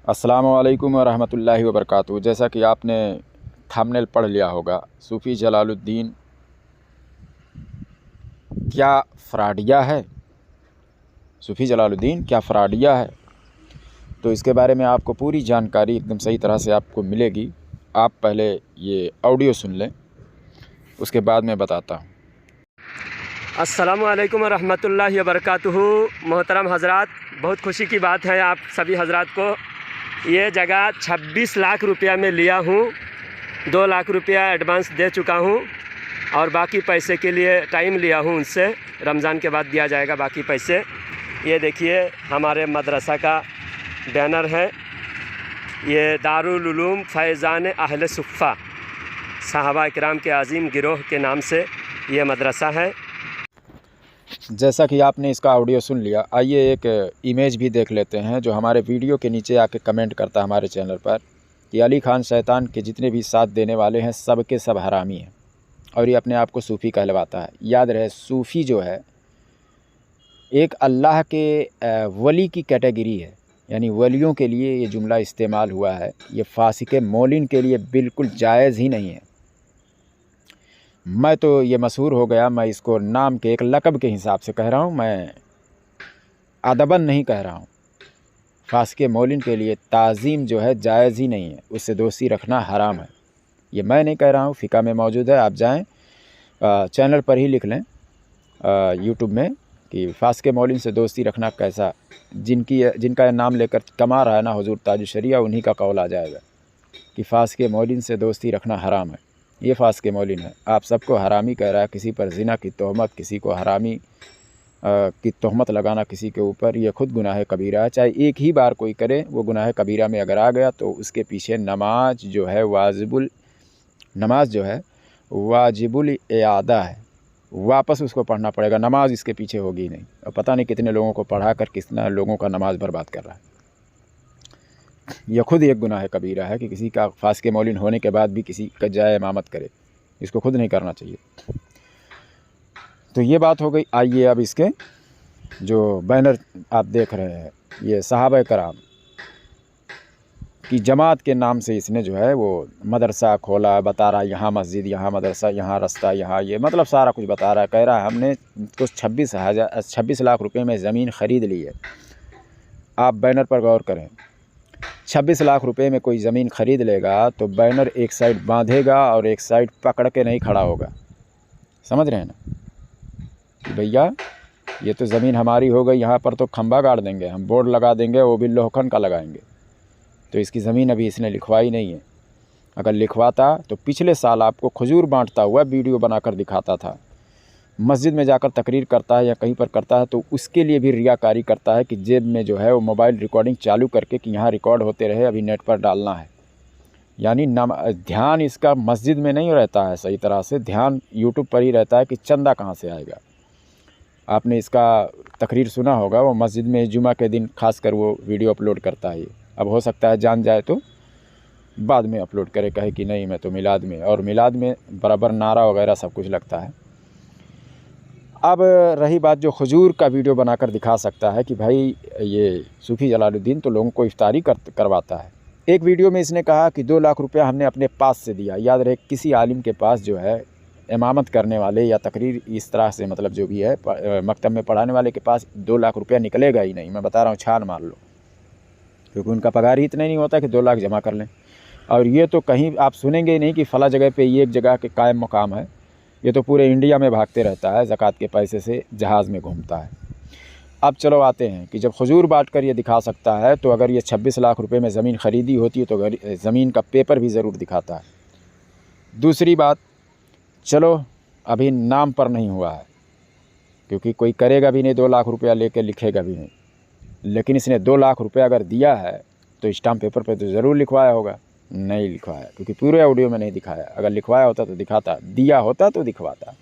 अस्सलामुअलैकुम वरहमतुल्लाहि वबरकातुहू। जैसा कि आपने थंबनेल पढ़ लिया होगा, सूफ़ी जलालुद्दीन क्या फ्रॉडिया है? सूफ़ी जलालुद्दीन क्या फ्रॉडिया है? तो इसके बारे में आपको पूरी जानकारी एकदम सही तरह से आपको मिलेगी। आप पहले ये ऑडियो सुन लें, उसके बाद मैं बताता हूँ। अस्सलामुअलैकुम रहमतुल्लाहि वबरकातुहू। मोहतरम हज़रात, बहुत खुशी की बात है आप सभी हज़रात को। ये जगह 26 लाख रुपया में लिया हूँ। 2 लाख रुपया एडवांस दे चुका हूँ और बाकी पैसे के लिए टाइम लिया हूँ उनसे। रमज़ान के बाद दिया जाएगा बाकी पैसे। ये देखिए हमारे मदरसा का बैनर है। ये दारुल उलूम फैज़ान अहले सुफ़्फ़ा सहाबा इकराम के अज़ीम गिरोह के नाम से ये मदरसा है। जैसा कि आपने इसका ऑडियो सुन लिया, आइए एक इमेज भी देख लेते हैं जो हमारे वीडियो के नीचे आके कमेंट करता है हमारे चैनल पर कि अली खान शैतान के जितने भी साथ देने वाले हैं सब के सब हरामी हैं, और ये अपने आप को सूफ़ी कहलवाता है। याद रहे, सूफ़ी जो है एक अल्लाह के वली की कैटेगरी है, यानी वलियों के लिए ये जुमला इस्तेमाल हुआ है। ये फासिक मौलिन के लिए बिल्कुल जायज़ ही नहीं है। मैं तो ये मशहूर हो गया, मैं इसको नाम के एक लक़ब के हिसाब से कह रहा हूँ, मैं अदबन नहीं कह रहा हूँ। फासिक मौलिन के लिए ताज़ीम जो है जायज़ ही नहीं है, उससे दोस्ती रखना हराम है। ये मैं नहीं कह रहा हूँ, फ़िक़ा में मौजूद है। आप जाएं चैनल पर ही लिख लें यूट्यूब में कि फासिक मौलिन से दोस्ती रखना कैसा। जिनका नाम लेकर कमा रहा है ना हुज़ूर ताजुल शरिया, उन्हीं का कौल आ जाएगा कि फासिक मौलिन से दोस्ती रखना हराम है। ये फासिक मौलिन है, आप सबको हरामी कह रहा है। किसी पर ज़िना की तोहमत, किसी को हरामी की तोहमत लगाना किसी के ऊपर, ये खुद गुनाह कबीरा है। चाहे एक ही बार कोई करे, वो गुनाह कबीरा में अगर आ गया तो उसके पीछे नमाज जो है वाजिबुल इआदा है, वापस उसको पढ़ना पड़ेगा। नमाज इसके पीछे होगी नहीं। और पता नहीं कितने लोगों को पढ़ा कर कितना लोगों का नमाज बर्बाद कर रहा है। यह खुद एक गुनाह कबीरा है कि किसी का फासिक मौलिन होने के बाद भी किसी का जाए इमामत करे। इसको खुद नहीं करना चाहिए। तो ये बात हो गई। आइए अब इसके जो बैनर आप देख रहे हैं, ये सहाबा कराम की जमात के नाम से इसने जो है वो मदरसा खोला, बता रहा है यहाँ मस्जिद, यहाँ मदरसा, यहाँ रास्ता, यहाँ ये मतलब सारा कुछ बता रहा है। कह रहा है हमने कुछ 26 लाख रुपए में ज़मीन ख़रीद ली है। आप बैनर पर गौर करें, 26 लाख रुपए में कोई ज़मीन ख़रीद लेगा तो बैनर एक साइड बांधेगा और एक साइड पकड़ के नहीं खड़ा होगा। समझ रहे हैं ना कि भैया ये तो ज़मीन हमारी हो गई, यहाँ पर तो खंबा गाड़ देंगे, हम बोर्ड लगा देंगे, वो भी लोहखन का लगाएंगे। तो इसकी ज़मीन अभी इसने लिखवाई नहीं है। अगर लिखवाता तो पिछले साल आपको खजूर बांटता हुआ वीडियो बनाकर दिखाता था। मस्जिद में जाकर तकरीर करता है या कहीं पर करता है तो उसके लिए भी रियाकारी करता है कि जेब में जो है वो मोबाइल रिकॉर्डिंग चालू करके कि यहाँ रिकॉर्ड होते रहे, अभी नेट पर डालना है। यानी ध्यान इसका मस्जिद में नहीं रहता है सही तरह से, ध्यान यूट्यूब पर ही रहता है कि चंदा कहाँ से आएगा। आपने इसका तकरीर सुना होगा, वो मस्जिद में जुमा के दिन खासकर वो वीडियो अपलोड करता है। अब हो सकता है जान जाए तो बाद में अपलोड करे, कहे कि नहीं मैं तो मिलाद में, और मिलाद में बराबर नारा वगैरह सब कुछ लगता है। अब रही बात जो खजूर का वीडियो बनाकर दिखा सकता है कि भाई ये सूफ़ी जलालुद्दीन तो लोगों को इफ्तारी करवाता है। एक वीडियो में इसने कहा कि 2 लाख रुपया हमने अपने पास से दिया। याद रहे, किसी आलिम के पास जो है इमामत करने वाले या तकरीर इस तरह से मतलब जो भी है मकतब में पढ़ाने वाले के पास 2 लाख रुपया निकलेगा ही नहीं। मैं बता रहा हूँ, छान मार लो, क्योंकि उनका पगार ही इतना नहीं होता कि 2 लाख जमा कर लें। और ये तो कहीं आप सुनेंगे ही नहीं कि फ़ला जगह पे ये एक जगह के कायम मकाम है। ये तो पूरे इंडिया में भागते रहता है, ज़कात के पैसे से जहाज़ में घूमता है। अब चलो आते हैं कि जब खजूर बांट कर ये दिखा सकता है, तो अगर ये 26 लाख रुपए में ज़मीन ख़रीदी होती है तो ज़मीन का पेपर भी ज़रूर दिखाता है। दूसरी बात, चलो अभी नाम पर नहीं हुआ है क्योंकि कोई करेगा भी नहीं, 2 लाख रुपया लेके लिखेगा भी नहीं। लेकिन इसने 2 लाख रुपया अगर दिया है तो स्टाम्प पेपर पे तो ज़रूर लिखवाया होगा। नहीं लिखवाया, क्योंकि पूरे ऑडियो में नहीं दिखाया। अगर लिखवाया होता तो दिखाता, दिया होता तो दिखवाता।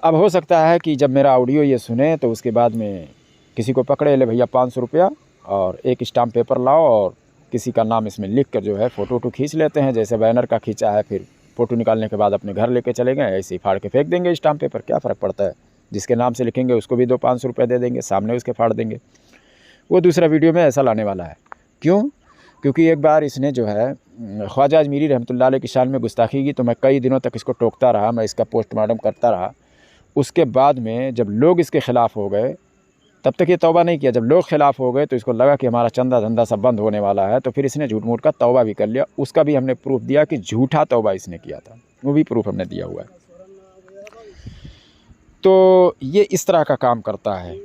अब हो सकता है कि जब मेरा ऑडियो ये सुने तो उसके बाद में किसी को पकड़े, ले भैया 500 रुपया और एक स्टाम्प पेपर लाओ और किसी का नाम इसमें लिख कर जो है फ़ोटो खींच लेते हैं, जैसे बैनर का खींचा है, फिर फ़ोटो निकालने के बाद अपने घर लेके चले गए, ऐसे ही फाड़ के फेंक देंगे स्टाम्प पेपर। क्या फ़र्क पड़ता है, जिसके नाम से लिखेंगे उसको भी 500 रुपये दे देंगे, सामने उसके फाड़ देंगे। वो दूसरा वीडियो में ऐसा लाने वाला है। क्यों? क्योंकि एक बार इसने जो है ख्वाजा अजमीरी रहमतुल्लाह अलैह की शान में गुस्ताखी की, तो मैं कई दिनों तक इसको टोकता रहा, मैं इसका पोस्टमार्टम करता रहा। उसके बाद में जब लोग इसके ख़िलाफ़ हो गए, तब तक ये तौबा नहीं किया। जब लोग ख़िलाफ़ हो गए तो इसको लगा कि हमारा चंदा धंधा सब बंद होने वाला है, तो फिर इसने झूठ मूठ का तौबा भी कर लिया। उसका भी हमने प्रूफ दिया कि झूठा तौबा इसने किया था, वो भी प्रूफ हमने दिया हुआ है। तो ये इस तरह का काम करता है।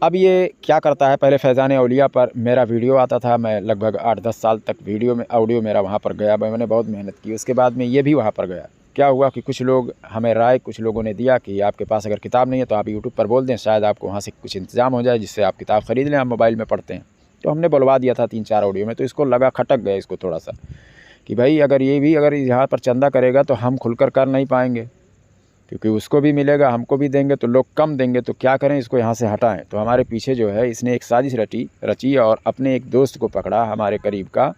अब ये क्या करता है, पहले फैज़ान औलिया पर मेरा वीडियो आता था, मैं लगभग 8-10 साल तक वीडियो में ऑडियो मेरा वहाँ पर गया, मैंने बहुत मेहनत की। उसके बाद में ये भी वहाँ पर गया। क्या हुआ कि कुछ लोग हमें राय, कुछ लोगों ने दिया कि आपके पास अगर किताब नहीं है तो आप यूट्यूब पर बोल दें, शायद आपको वहाँ से कुछ इंतज़ाम हो जाए जिससे आप किताब ख़रीद लें, आप मोबाइल में पढ़ते हैं। तो हमने बुलवा दिया था 3-4 ऑडियो में, तो इसको लगा, खटक गया इसको थोड़ा सा कि भाई अगर यहाँ पर चंदा करेगा तो हम खुलकर कर नहीं पाएंगे, क्योंकि उसको भी मिलेगा, हमको भी देंगे, तो लोग कम देंगे, तो क्या करें, इसको यहाँ से हटाएं। तो हमारे पीछे जो है इसने एक साजिश रची और अपने एक दोस्त को पकड़ा, हमारे करीब का,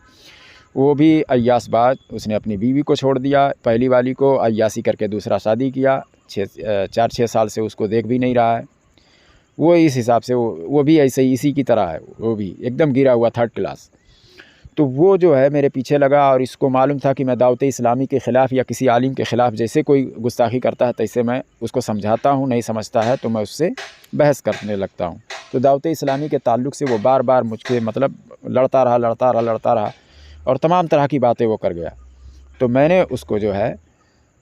वो भी अय्यासबाज। उसने अपनी बीवी को छोड़ दिया, पहली वाली को अय्यासी करके दूसरा शादी किया, 4-6 साल से उसको देख भी नहीं रहा है। वो इस हिसाब से वो भी ऐसे ही इसी की तरह है, वो भी एकदम गिरा हुआ 3rd क्लास। तो वो जो है मेरे पीछे लगा और इसको मालूम था कि मैं दावत इस्लामी के ख़िलाफ़ या किसी आलिम के ख़िलाफ़ जैसे कोई गुस्ताखी करता है तैसे मैं उसको समझाता हूँ, नहीं समझता है तो मैं उससे बहस करने लगता हूँ। तो दावत इस्लामी के ताल्लुक़ से वो बार बार मुझसे मतलब लड़ता रहा और तमाम तरह की बातें वो कर गया। तो मैंने उसको जो है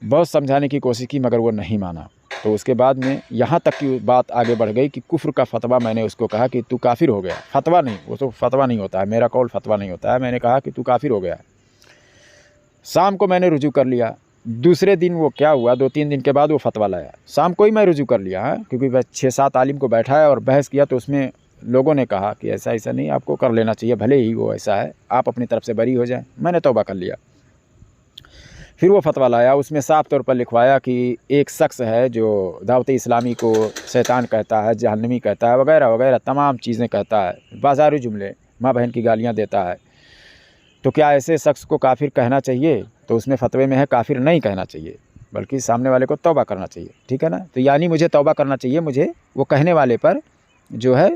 बहुत समझाने की कोशिश की, मगर वो नहीं माना। तो उसके बाद में यहाँ तक की बात आगे बढ़ गई कि कुफ्र का फतवा मैंने उसको कहा कि तू काफिर हो गया। फतवा नहीं, वो तो फतवा नहीं होता है, मेरा कौल फतवा नहीं होता है। मैंने कहा कि तू काफिर हो गया। शाम को मैंने रुजू कर लिया। दूसरे दिन वो क्या हुआ, 2-3 दिन के बाद वो फतवा लाया। शाम को ही मैं रुजू कर लिया, क्योंकि वह 6-7 आलिम को बैठाया और बहस किया। तो उसमें लोगों ने कहा कि ऐसा नहीं, आपको कर लेना चाहिए, भले ही वो ऐसा है, आप अपनी तरफ से बरी हो जाए। मैंने तौबा कर लिया। फिर वो फतवा लाया, उसमें साफ तौर पर लिखवाया कि एक शख्स है जो दावत इस्लामी को शैतान कहता है, जहन्नमी कहता है, वगैरह वगैरह तमाम चीज़ें कहता है, बाज़ारी जुमले, माँ बहन की गालियाँ देता है। तो क्या ऐसे शख्स को काफिर कहना चाहिए? तो उसमें फतवे में है काफिर नहीं कहना चाहिए, बल्कि सामने वाले को तौबा करना चाहिए। ठीक है ना? तो यानी मुझे तौबा करना चाहिए, मुझे वो कहने वाले पर जो है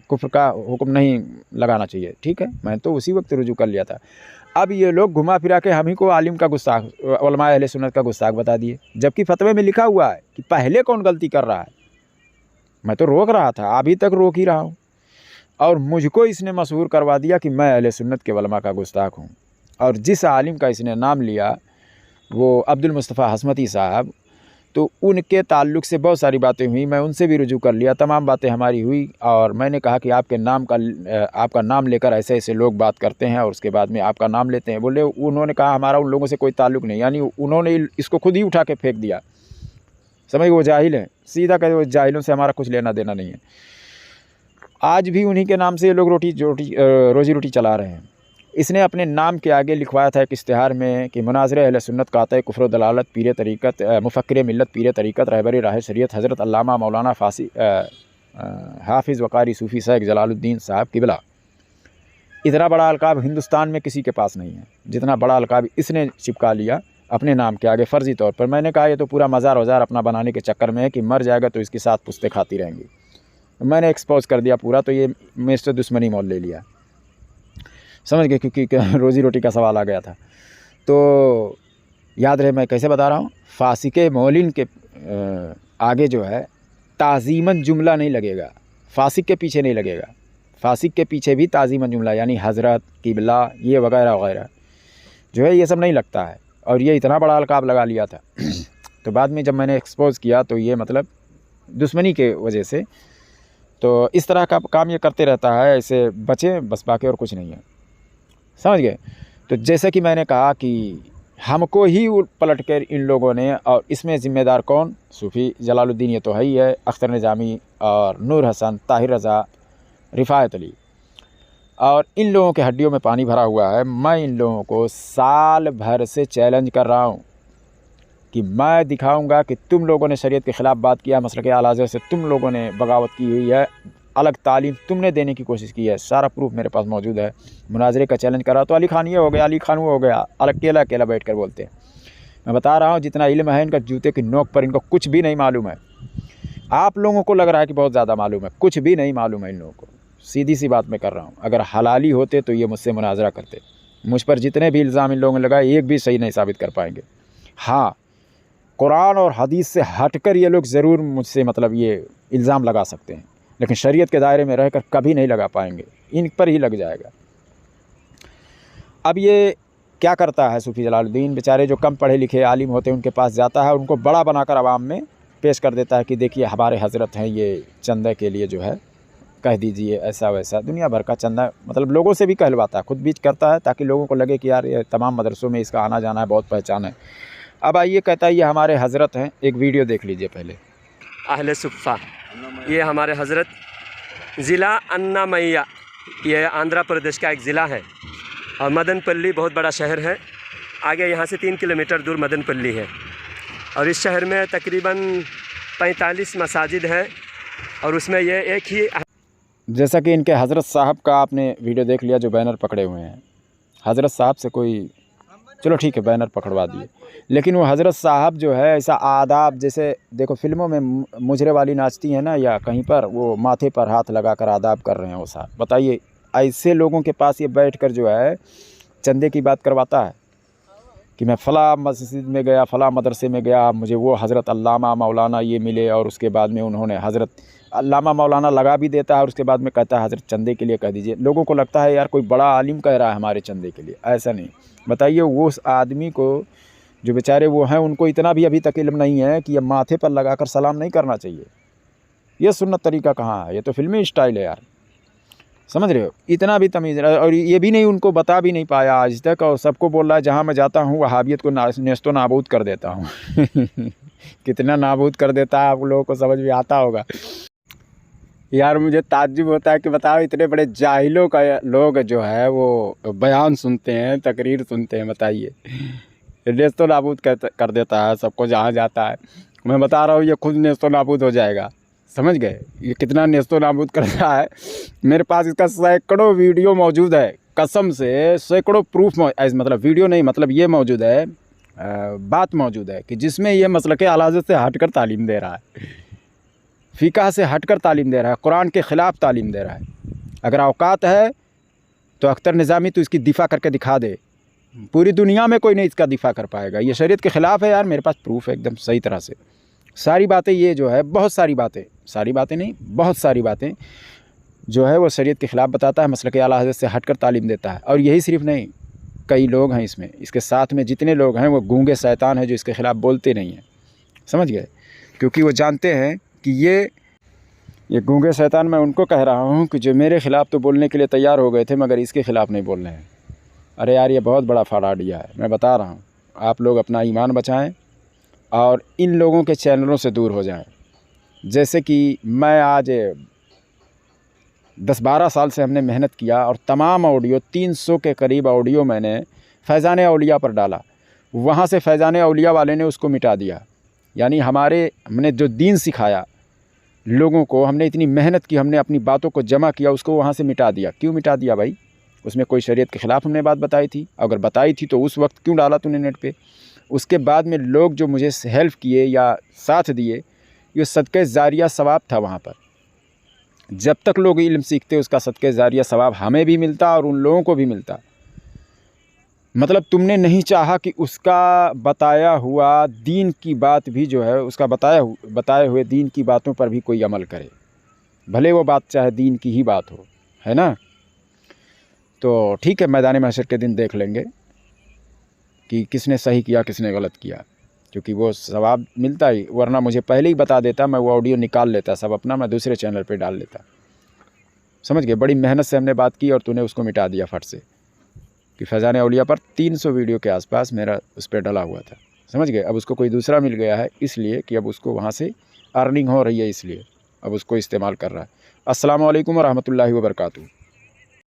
कुफ्र का हुक्म नहीं लगाना चाहिए। ठीक है, मैं तो उसी वक्त रुजू कर लिया था। अब ये लोग घुमा फिरा के हम ही को आलिम का गुस्ताख, उलमा अहले सुन्नत का गुस्ताख बता दिए, जबकि फतवे में लिखा हुआ है कि पहले कौन गलती कर रहा है। मैं तो रोक रहा था, अभी तक रोक ही रहा हूँ, और मुझको इसने मशहूर करवा दिया कि मैं अहले सुन्नत के उलमा का गुस्ताख हूँ। और जिस आलिम का इसने नाम लिया वो अब्दुल मुस्तफ़ा हसमती साहब, तो उनके ताल्लुक़ से बहुत सारी बातें हुई, मैं उनसे भी रुजू कर लिया, तमाम बातें हमारी हुई। और मैंने कहा कि आपका नाम लेकर ऐसे ऐसे लोग बात करते हैं और उसके बाद में आपका नाम लेते हैं। बोले, उन्होंने कहा हमारा उन लोगों से कोई ताल्लुक़ नहीं, यानी उन्होंने इसको खुद ही उठा के फेंक दिया। समझ, वो जाहिल है, सीधा कहे वो जाहिलों से हमारा कुछ लेना देना नहीं है। आज भी उन्हीं के नाम से ये लोग रोजी रोटी चला रहे हैं। इसने अपने नाम के आगे लिखवाया था एक इश्तिहार में कि मुनाज़िर अहले सुन्नत काते कुफ्र दलालत पीर तरीक़त मुफ़क्किर मिल्लत पीर तरीक़त रहबर राह शरीयत हज़रत अल्लामा मौलाना फ़ासी हाफिज़ वक़ारी सूफ़ी शेख जलालुद्दीन साहब किबला। इतना बड़ा अलकाब हिंदुस्तान में किसी के पास नहीं है जितना बड़ा अलकाब इसने चिपका लिया अपने नाम के आगे फ़र्ज़ी तौर पर। मैंने कहा ये तो पूरा मज़ार वज़ार अपना बनाने के चक्कर में है कि मर जाएगा तो इसकी 7 पुश्तें खाती रहेंगी। मैंने एक्सपोज कर दिया पूरा, तो ये मेरे से दुश्मनी मोल ले लिया, समझ गए, क्योंकि रोज़ी रोटी का सवाल आ गया था। तो याद रहे मैं कैसे बता रहा हूँ, फासिके मौलिन के आगे जो है ताज़ीमन जुमला नहीं लगेगा, फासिक के पीछे नहीं लगेगा। फासिक के पीछे भी ताज़ीमन जुमला यानी हज़रत, किबला, ये वगैरह वगैरह जो है ये सब नहीं लगता है। और ये इतना बड़ा अलकाब लगा लिया था। तो बाद में जब मैंने एक्सपोज़ किया तो ये मतलब दुश्मनी के वजह से, तो इस तरह का काम ये करते रहता है, ऐसे बचें बस, बाकी और कुछ नहीं है, समझ गए। तो जैसे कि मैंने कहा कि हमको ही पलट कर इन लोगों ने, और इसमें ज़िम्मेदार कौन, सूफ़ी जलालुद्दीन ये तो है ही है, अख्तर निज़ामी और नूर हसन, ताहिर रज़ा, रिफ़ायत अली, और इन लोगों के हड्डियों में पानी भरा हुआ है। मैं इन लोगों को साल भर से चैलेंज कर रहा हूँ कि मैं दिखाऊंगा कि तुम लोगों ने शरीयत के ख़िलाफ़ बात किया, मसलक आला हज़रत से तुम लोगों ने बगावत की हुई है, अलग तालीम तुमने देने की कोशिश की है, सारा प्रूफ मेरे पास मौजूद है। मुनाजरे का चैलेंज करा तो अली खान ये हो गया, अली खान वो हो गया, अकेला अकेला बैठ कर बोलते हैं। मैं बता रहा हूँ जितना इल्म है इनका जूते की नोक पर, इनको कुछ भी नहीं मालूम है। आप लोगों को लग रहा है कि बहुत ज़्यादा मालूम है, कुछ भी नहीं मालूम है इन लोगों को, सीधी सी बात मैं कर रहा हूँ। अगर हलाली होते तो ये मुझसे मुनाजरा करते। मुझ पर जितने भी इल्ज़ाम इन लोगों ने लगाए एक भी सही नहीं साबित कर पाएंगे। हाँ, कुरान और हदीस से हटकर ये लोग ज़रूर मुझसे मतलब ये इल्ज़ाम लगा सकते हैं, लेकिन शरीयत के दायरे में रहकर कभी नहीं लगा पाएंगे। इन पर ही लग जाएगा। अब ये क्या करता है सूफ़ी जलालुद्दीन, बेचारे जो कम पढ़े लिखे आलिम होते हैं उनके पास जाता है, उनको बड़ा बनाकर आवाम में पेश कर देता है कि देखिए हमारे हज़रत हैं, ये चंदे के लिए जो है कह दीजिए ऐसा वैसा, दुनिया भर का चंदा मतलब लोगों से भी कहलवाता है, खुद भी करता है ताकि लोगों को लगे कि यार ये तमाम मदरसों में इसका आना जाना है, बहुत पहचान है। अब आइए, कहता है ये हमारे हज़रत हैं। एक वीडियो देख लीजिए पहले। अहले सुफ़ा, ये हमारे हज़रत, ज़िला अन्नामैया, ये आंध्र प्रदेश का एक ज़िला है, और मदनपल्ली बहुत बड़ा शहर है। आगे यहाँ से 3 किलोमीटर दूर मदनपल्ली है, और इस शहर में तकरीबन 45 मसाजिद है, और उसमें ये एक ही। जैसा कि इनके हज़रत साहब का आपने वीडियो देख लिया जो बैनर पकड़े हुए हैं। हज़रत साहब से कोई, चलो ठीक है बैनर पकड़वा दिए, लेकिन वो हज़रत साहब जो है ऐसा आदाब, जैसे देखो फिल्मों में मुजरे वाली नाचती है ना, या कहीं पर वो माथे पर हाथ लगाकर आदाब कर रहे हैं वो साहब। बताइए ऐसे लोगों के पास ये बैठकर जो है चंदे की बात करवाता है कि मैं फ़लाँ मस्जिद में गया, फ़लाँ मदरसे में गया, मुझे वो हज़रत अल्लामा मौलाना ये मिले, और उसके बाद में उन्होंने हज़रत अल्लामा मौलाना लगा भी देता है, और उसके बाद में कहता है हज़रत चंदे के लिए कह दीजिए। लोगों को लगता है यार कोई बड़ा आलिम कह रहा है हमारे चंदे के लिए, ऐसा नहीं। बताइए वो उस आदमी को जो बेचारे वो हैं, उनको इतना भी अभी तक इल्म नहीं है कि ये माथे पर लगाकर सलाम नहीं करना चाहिए। ये सुन्नत तरीका कहाँ है, ये तो फिल्मी स्टाइल है यार, समझ रहे हो। इतना भी तमीज़, और ये भी नहीं, उनको बता भी नहीं पाया आज तक, और सबको बोल रहा है जहाँ मैं जाता हूँ वहाबियत को नेस्तो नाबूद कर देता हूँ। कितना नाबूद कर देता है आप लोगों को समझ में आता होगा यार। मुझे ताज्जुब होता है कि बताओ इतने बड़े जाहिलों का लोग जो है वो बयान सुनते हैं, तकरीर सुनते हैं। बताइए, नेस्तो नाबूद कर देता है सबको जहाँ जाता है। मैं बता रहा हूँ ये खुद नेस्तो नाबूद हो जाएगा, समझ गए। ये कितना नेस्तो नाबूद करता है। मेरे पास इसका सैकड़ों वीडियो मौजूद है, कसम से सैकड़ों प्रूफ, मतलब वीडियो नहीं, मतलब ये मौजूद है, बात मौजूद है कि जिसमें ये मसलक आला हज़रत से हटकर तालीम दे रहा है, फ़िक़ह से हटकर तालीम दे रहा है, कुरान के ख़िलाफ़ तालीम दे रहा है। अगर औकात है तो अख्तर निज़ामी तो इसकी दिफ़ा करके दिखा दे। पूरी दुनिया में कोई नहीं इसका दिफ़ा कर पाएगा। ये शरीयत के ख़िलाफ़ है यार, मेरे पास प्रूफ है एकदम सही तरह से। सारी बातें ये जो है, बहुत सारी बातें, सारी बातें नहीं, बहुत सारी बातें जो है वो शरीयत के ख़िलाफ़ बताता है, मसलक आला हज़रत से हटकर तालीम देता है। और यही सिर्फ नहीं, कई लोग हैं इसमें, इसके साथ में जितने लोग हैं वो गूंगे शैतान हैं जो इसके ख़िलाफ़ बोलते नहीं हैं, समझ गए। क्योंकि वो जानते हैं कि ये गूंगे शैतान, मैं उनको कह रहा हूँ कि जो मेरे ख़िलाफ़ तो बोलने के लिए तैयार हो गए थे मगर इसके ख़िलाफ़ नहीं बोल रहे हैं। अरे यार ये बहुत बड़ा फराडिया है, मैं बता रहा हूँ। आप लोग अपना ईमान बचाएं और इन लोगों के चैनलों से दूर हो जाएं। जैसे कि मैं आज 10-12 साल से हमने मेहनत किया, और तमाम ऑडियो 300 के करीब ऑडियो मैंने फैज़ान औलिया पर डाला। वहाँ से फैज़ान औलिया वाले ने उसको मिटा दिया। यानी हमने जो दीन सिखाया लोगों को, हमने इतनी मेहनत की, हमने अपनी बातों को जमा किया, उसको वहाँ से मिटा दिया। क्यों मिटा दिया भाई? उसमें कोई शरीयत के ख़िलाफ़ हमने बात बताई थी? अगर बताई थी तो उस वक्त क्यों डाला तूने नेट पे? उसके बाद में लोग जो मुझे हेल्प किए या साथ दिए, ये सदक़े ज़ारिया सवाब था वहाँ पर। जब तक लोग इल्म सीखते उसका सदक़े ज़ारिया सवाब हमें भी मिलता और उन लोगों को भी मिलता। मतलब तुमने नहीं चाहा कि उसका बताया हुआ दीन की बात भी जो है, उसका बताए हुए दीन की बातों पर भी कोई अमल करे, भले वो बात चाहे दीन की ही बात हो, है ना। तो ठीक है, मैदान महशर के दिन देख लेंगे कि किसने सही किया किसने गलत किया, क्योंकि वो सवाब मिलता ही, वरना मुझे पहले ही बता देता, मैं वो ऑडियो निकाल लेता सब अपना, मैं दूसरे चैनल पे डाल लेता। समझ गए। बड़ी मेहनत से हमने बात की और तूने उसको मिटा दिया फट से, कि फैज़ान औलिया पर 300 वीडियो के आसपास मेरा उस पर डला हुआ था। समझ गए। अब उसको कोई दूसरा मिल गया है इसलिए कि अब उसको वहाँ से अर्निंग हो रही है, इसलिए अब उसको इस्तेमाल कर रहा है। अस्सलाम वालेकुम व रहमतुल्लाहि व बरकातुहू।